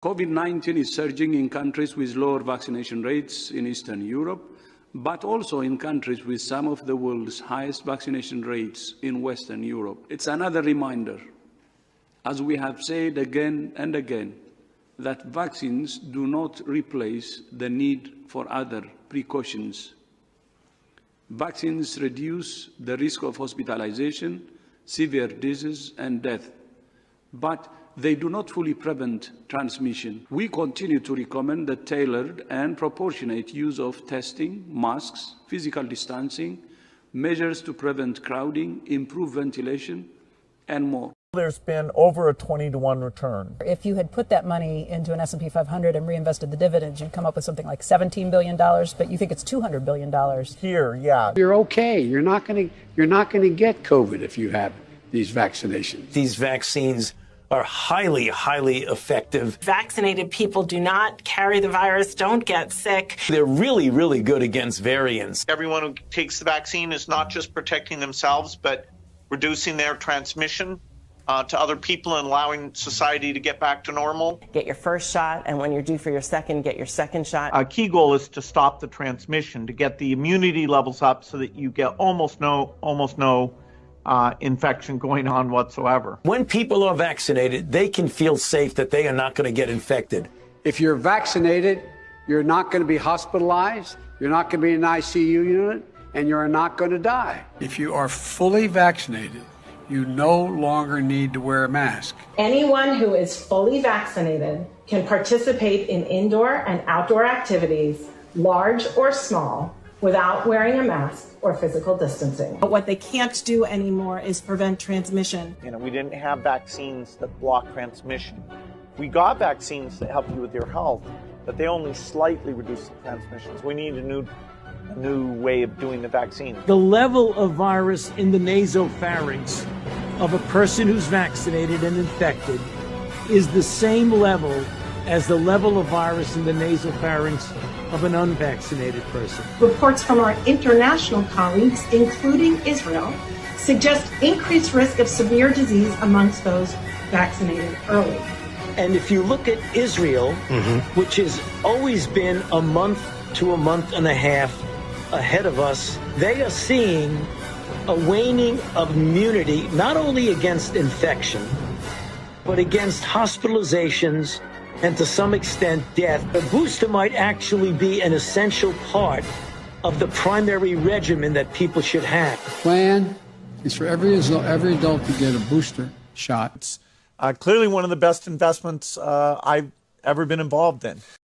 COVID-19 is surging in countries with lower vaccination rates in Eastern Europe, but also in countries with some of the world's highest vaccination rates in Western Europe. It's another reminder, as we have said again and again, that vaccines do not replace the need for other precautions. Vaccines reduce the risk of hospitalization, severe disease and death, but they do not fully prevent transmission. We continue to recommend the tailored and proportionate use of testing, masks, physical distancing, measures to prevent crowding, improve ventilation, and more. There's been over a 20-to-1 return. If you had put that money into an S&P 500 and reinvested the dividends, you'd come up with something like $17 billion, but you think it's $200 billion. Here, yeah. You're okay. You're not going to get COVID if you have these vaccinations. These vaccines are highly, highly effective. Vaccinated people do not carry the virus, don't get sick. They're really, really good against variants. Everyone who takes the vaccine is not just protecting themselves, but reducing their transmission to other people and allowing society to get back to normal. Get your first shot, and when you're due for your second, get your second shot. Our key goal is to stop the transmission, to get the immunity levels up so that you get almost no infection going on whatsoever. When people are vaccinated, they can feel safe that they are not going to get infected. If you're vaccinated, you're not going to be hospitalized, you're not going to be in an ICU unit, and you're not going to die. If you are fully vaccinated, you no longer need to wear a mask. Anyone who is fully vaccinated can participate in indoor and outdoor activities, large or small, without wearing a mask or physical distancing. But what they can't do anymore is prevent transmission. We didn't have vaccines that block transmission. We got vaccines that help you with your health, but they only slightly reduce the transmissions. We need a new way of doing the vaccine. The level of virus in the nasopharynx of a person who's vaccinated and infected is the same level as the level of virus in the nasopharynx of an unvaccinated person. Reports from our international colleagues, including Israel, suggest increased risk of severe disease amongst those vaccinated early. And if you look at Israel, which has always been a month to a month and a half ahead of us, they are seeing a waning of immunity, not only against infection, but against hospitalizations and to some extent death. A booster might actually be an essential part of the primary regimen that people should have. The plan is for every adult to get a booster shot. Clearly one of the best investments I've ever been involved in.